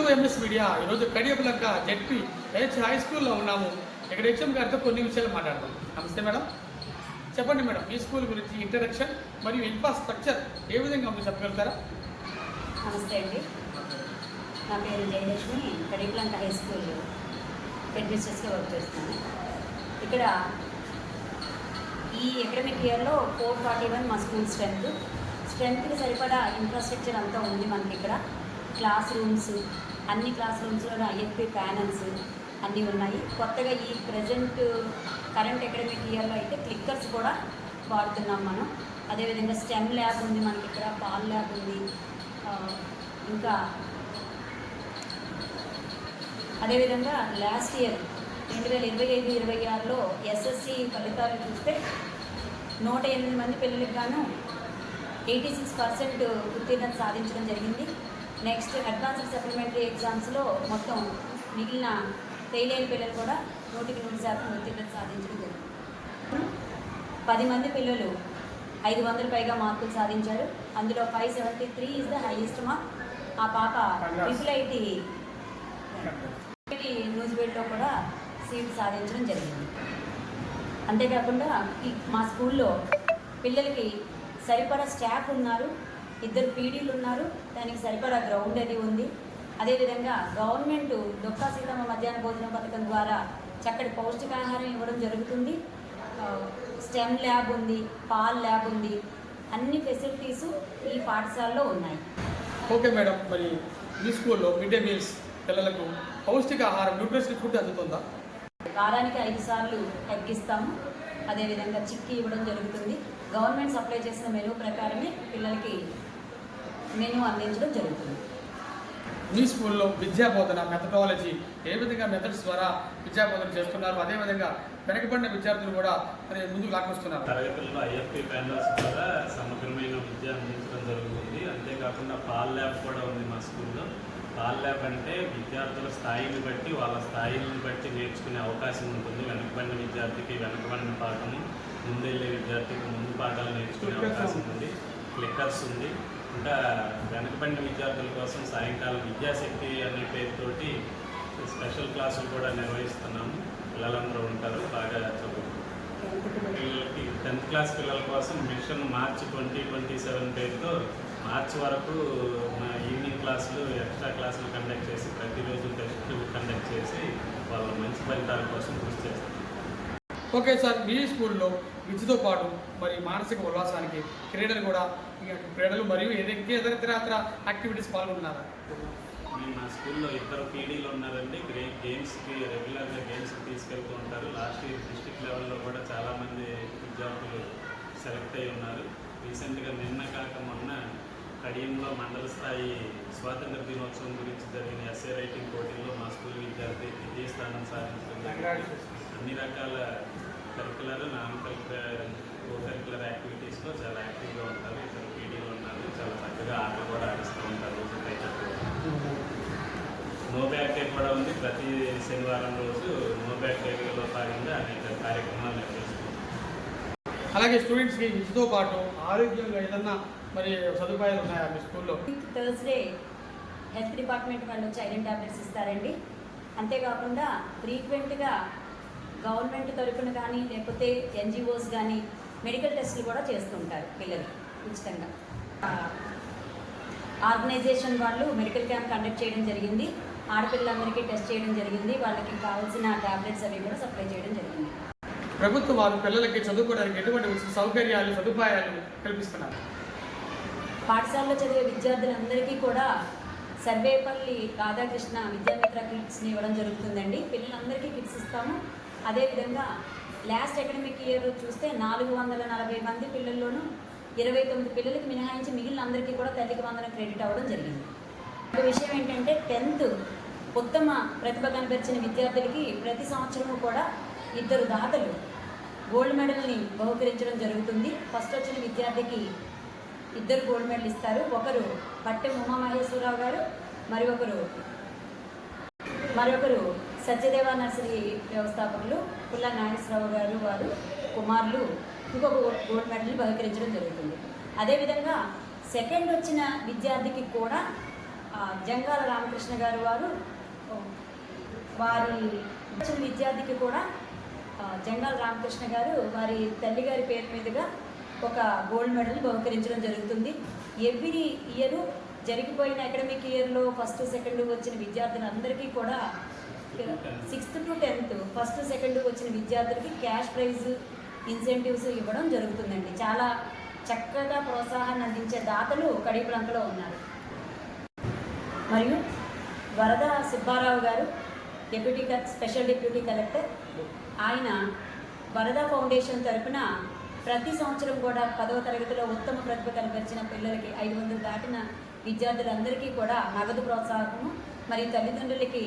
Welcome to MS media. ఈరోజు Kadiyapulanka ZP H high స్కూల్లో ఉన్నాము. ఇక్కడ హెచ్ఎం గారితో కొన్ని విషయాలు మాట్లాడతాం. నమస్తే మేడం, చెప్పండి మేడం, ఈ స్కూల్ గురించి ఇంట్రడక్షన్ మరియు ఇన్ఫ్రాస్ట్రక్చర్ ఏ విధంగా ఉందో చెప్పగలుగుతారా? నమస్తే అండి, నా పేరు Jayalakshmi. Kadiyapulanka high school head మిస్ట్రెస్గా వర్క్ చేస్తున్నాను. ఇక్కడ ఈ అకాడమిక్ ఇయర్లో 441 మా స్కూల్ స్ట్రెంత్కి సరిపడా ఇన్ఫ్రాస్ట్రక్చర్ అంతా ఉంది మనకి. ఇక్కడ క్లాస్ రూమ్స్, అన్ని క్లాస్ రూమ్స్లో ఐఎఫ్పి ప్యానల్స్ అన్నీ ఉన్నాయి. కొత్తగా ఈ ప్రజెంట్ కరెంట్ అకాడమిక్ ఇయర్లో అయితే క్లిక్కర్స్ కూడా వాడుతున్నాం మనం. అదేవిధంగా స్టెమ్ ల్యాబ్ ఉంది మనకి, ఇక్కడ పాల్ ల్యాబ్ ఉంది. ఇంకా అదేవిధంగా లాస్ట్ ఇయర్ 2025-26లో ఎస్ఎస్సి ఫలితాలు చూస్తే 108 మంది పిల్లలకు గాను 86% ఉత్తీర్ణత సాధించడం జరిగింది. నెక్స్ట్ అడ్వాన్స్డ్ సప్లిమెంటరీ ఎగ్జామ్స్లో మొత్తం మిగిలిన ఫెయిల్ అయిన పిల్లలు కూడా 100% ఉత్తీర్ణత సాధించడం జరిగింది. 10 మంది పిల్లలు 500 పైగా మార్కులు సాధించారు. అందులో 573 ఈజ్ ద హైయెస్ట్ మార్క్. ఆ పాప ట్రిపుల్ ఐటీ న్యూజిబిల్లో కూడా సీట్ సాధించడం జరిగింది. అంతేకాకుండా మా స్కూల్లో పిల్లలకి సరిపడా స్టాఫ్ ఉన్నారు, 2 పీడీలు ఉన్నారు, దానికి సరిపడా గ్రౌండ్ అది ఉంది. అదేవిధంగా గవర్నమెంట్ డొక్కా సీతమ్మ మధ్యాహ్న భోజన పథకం ద్వారా చక్కటి పౌష్టికాహారం ఇవ్వడం జరుగుతుంది. స్టెమ్ ల్యాబ్ ఉంది, పాల్ ల్యాబ్ ఉంది. అన్ని ఫెసిలిటీసు ఈ పాఠశాలలో ఉన్నాయి. ఓకే మేడం, మరి ఈ స్కూల్లో మిడ్ డే మీల్స్ పిల్లలకు పౌష్టికాహారం న్యూట్రిషన్ ఫుడ్ అందుతుందా? వారానికి 5 సార్లు తగ్గిస్తాము. అదేవిధంగా చిక్కీ ఇవ్వడం జరుగుతుంది. గవర్నమెంట్ సప్లై చేసిన మెనూ ప్రకారమే పిల్లలకి మెనూ అందించడం జరుగుతుంది. మీ స్కూల్లో విద్యాబోధన మెథడాలజీ ఏ విధంగా మెథడ్స్ ద్వారా విద్యాబోధన చేస్తున్నారు? అదేవిధంగా వెనకబడిన విద్యార్థులు కూడా మరి ముందుకు లాక్కొస్తున్నారు. తరగతుల్లో ఐఎఫ్పి ప్యానల్స్ ద్వారా సమగ్రమైన విద్య అందించడం జరుగుతుంది. అంతేకాకుండా పాల్ ల్యాబ్ కూడా ఉంది మా స్కూల్లో. పాల్ ల్యాబ్ అంటే విద్యార్థుల స్థాయిని బట్టి, వాళ్ళ స్థాయిని బట్టి నేర్చుకునే అవకాశం ఉంటుంది. వెనకబడిన విద్యార్థికి వెనకబడిన పాఠము, ముందెళ్ళే విద్యార్థికి ముందు పాఠాలు నేర్చుకునే అవకాశం ఉంది. క్లిక్కర్స్ ఉంది. ఇంకా వెనకబడిన విద్యార్థుల కోసం సాయంకాలం విద్యాశక్తి అనే పేరుతోటి స్పెషల్ క్లాసులు కూడా నిర్వహిస్తున్నాము. పిల్లలందరూ ఉంటారు, బాగా చదువుకుంటారు. పిల్లలకి 10th క్లాస్ పిల్లల కోసం మిషన్ మార్చ్ 2027 పేరుతో మార్చి వరకు ఈవినింగ్ క్లాసులు, ఎక్స్ట్రా క్లాసులు కండక్ట్ చేసి ప్రతిరోజు టెస్ట్ కండక్ట్ చేసి వాళ్ళ మంచి ఫలితాల కోసం కృషి చేస్తారు. ఓకే సార్, మీ స్కూల్లో విద్యతో పాటు మరి మానసిక ఉల్లాసానికి క్రీడలు మరియు ఇతర యాక్టివిటీస్ పాల్గొంటున్నారా? మా స్కూల్లో 2 పీడీలు ఉన్నారండి. గేమ్స్కి రెగ్యులర్గా గేమ్స్కి తీసుకెళ్తూ ఉంటారు. లాస్ట్ ఇయర్ డిస్ట్రిక్ట్ లెవెల్లో కూడా చాలామంది విద్యార్థులు సెలెక్ట్ అయి ఉన్నారు. రీసెంట్గా నిన్న కాక మొన్న కడియంలో మండల స్థాయి స్వాతంత్ర దినోత్సవం గురించి జరిగిన ఎస్ఏ రైటింగ్ పోటీల్లో మా స్కూల్ విద్యార్థి విజయ స్థానం సాధించడం. అన్ని రకాల కరికులర్, నాన్ కరికులర్ యాక్టివిటీస్లో చాలా యాక్టివ్గా ఉంటారు. 2 పీడీలు ఉన్నారు. చాలా చక్కగా ఆటలు కూడా ఆడిస్తూ ఉంటారు. రోజు క్రికెట్, నో బ్యాక్ డే కూడా ఉంది. ప్రతి శనివారం రోజు నో బ్యాక్ డేలో భాగంగా అనేక కార్యక్రమాలు నిర్వహిస్తారు. అలాగే స్టూడెంట్స్కి విద్యతో పాటు ఆరోగ్యంగా ఏదన్నా మరి సదుపాయాలు ఉన్నాయా మీ స్కూల్లో? థర్స్డే హెల్త్ డిపార్ట్మెంట్ వాళ్ళు వచ్చి ఐరన్ ట్యాబ్లెట్స్ ఇస్తారండి. అంతేకాకుండా ఫ్రీక్వెంట్గా గవర్నమెంట్ తరఫున కానీ లేకపోతే ఎన్జిఓస్ కానీ మెడికల్ టెస్టులు కూడా చేస్తుంటారు పిల్లలు ఉచితంగా. ఆర్గనైజేషన్ వాళ్ళు మెడికల్ క్యాంప్ కండక్ట్ చేయడం జరిగింది. ఆడపిల్లలందరికీ టెస్ట్ చేయడం జరిగింది. వాళ్ళకి కావాల్సిన ట్యాబ్లెట్స్ అవి కూడా సప్లై చేయడం జరిగింది. ప్రభుత్వం వారు పిల్లలకి చదువుకోవడానికి ఎటువంటి సౌకర్యాలు, సదుపాయాలు కల్పిస్తున్నారు? పాఠశాలలో చదివే విద్యార్థులందరికీ కూడా సర్వేపల్లి రాధాకృష్ణ విద్యామిత్ర కిట్స్ని ఇవ్వడం జరుగుతుందండి. పిల్లలందరికీ కిట్స్ ఇస్తాము. అదేవిధంగా లాస్ట్ అకాడమిక్ ఇయర్ చూస్తే 440 మంది పిల్లల్లోనూ 29 పిల్లలకి మినహాయించి మిగిలిన అందరికీ కూడా తల్లికి వందనం క్రెడిట్ అవ్వడం జరిగింది. ఒక విషయం ఏంటంటే 10th ఉత్తమ ప్రతిభ కనబరిచిన విద్యార్థులకి ప్రతి సంవత్సరము కూడా 2 దాతలు గోల్డ్ మెడల్ని బహుకరించడం జరుగుతుంది. ఫస్ట్ వచ్చిన విద్యార్థికి 2 గోల్డ్ మెడల్ ఇస్తారు. ఒకరు పట్టె ఉమామహేశ్వరరావు గారు, మరొకరు సత్యదేవ నర్సరీ వ్యవస్థాపకులు పుల్ల నాగేశ్వరరావు గారు, వారు కుమారులు ఇంకొక గోల్డ్ మెడల్ని బహుకరించడం జరుగుతుంది. అదేవిధంగా సెకండ్ వచ్చిన విద్యార్థికి కూడా జంగాల రామకృష్ణ గారు వారి విద్యార్థికి కూడా జంగాల రామకృష్ణ గారు వారి తల్లిగారి పేరు మీదుగా ఒక గోల్డ్ మెడల్ బహుకరించడం జరుగుతుంది. ఎవ్రీ ఇయర్ జరిగిపోయిన అకాడమిక్ ఇయర్లో ఫస్ట్ సెకండ్ వచ్చిన విద్యార్థులందరికీ కూడా 6th to 10th first second వచ్చిన విద్యార్థులకి క్యాష్ ప్రైజ్ ఇన్సెంటివ్స్ ఇవ్వడం జరుగుతుందండి. చాలా చక్కగా ప్రోత్సాహాన్ని అందించే దాతలు కడియపులంకలో ఉన్నారు. మరియు వరద సుబ్బారావు గారు స్పెషల్ డిప్యూటీ కలెక్టర్, ఆయన వరద ఫౌండేషన్ తరపున ప్రతి సంవత్సరం కూడా 10వ తరగతిలో ఉత్తమ ప్రతిభ కనబరిచిన పిల్లలకి 500 దాటిన విద్యార్థులందరికీ కూడా నగదు ప్రోత్సాహము మరియు తల్లిదండ్రులకి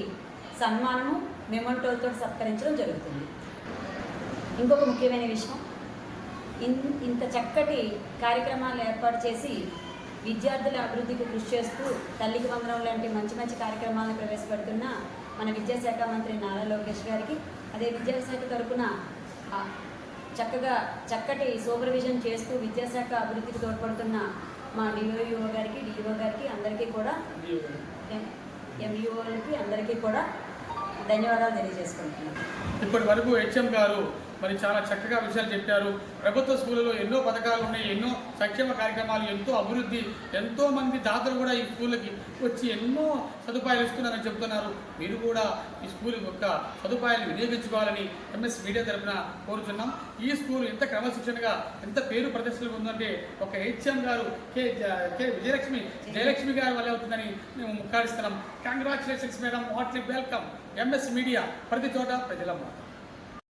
సన్మానము మెమోంటోలతో సత్కరించడం జరుగుతుంది. ఇంకొక ముఖ్యమైన విషయం, ఇంత చక్కటి కార్యక్రమాలు ఏర్పాటు చేసి విద్యార్థుల అభివృద్ధికి కృషి చేస్తూ తల్లికి వందనం లాంటి మంచి మంచి కార్యక్రమాలను ప్రవేశపెడుతున్న మన విద్యాశాఖ మంత్రి నారా లోకేష్ గారికి, అదే విద్యాశాఖ తరపున చక్కటి సూపర్విజన్ చేస్తూ విద్యాశాఖ అభివృద్ధికి తోడ్పడుతున్న మా డిఓ గారికి అందరికీ కూడా ఎంఈఓలకి అందరికీ కూడా ధన్యవాదాలు తెలియజేసుకుంటున్నాను. ఇప్పటి వరకు హెచ్ఎం గారు మరి చాలా చక్కగా విషయాలు చెప్పారు. ప్రభుత్వ స్కూళ్ళలో ఎన్నో పథకాలు ఉన్నాయి, ఎన్నో సంక్షేమ కార్యక్రమాలు, ఎంతో అభివృద్ధి, ఎంతో మంది దాతలు కూడా ఈ స్కూళ్ళకి వచ్చి ఎన్నో సదుపాయాలు ఇస్తున్నారని చెప్తున్నారు. మీరు కూడా ఈ స్కూల్ యొక్క సదుపాయాలు వినియోగించుకోవాలని ఎంఎస్ మీడియా తరఫున కోరుతున్నాం. ఈ స్కూల్ ఎంత క్రమశిక్షణగా ఎంత పేరు ప్రదర్శనలు ఉందంటే ఒక హెచ్ఎం గారు కే జయలక్ష్మి గారి వల్లే అవుతుందని మేము ముక్కాడిస్తున్నాం. Congratulations madam, heartly welcome. MS media, ప్రతి చోట ప్రజలమ్మ.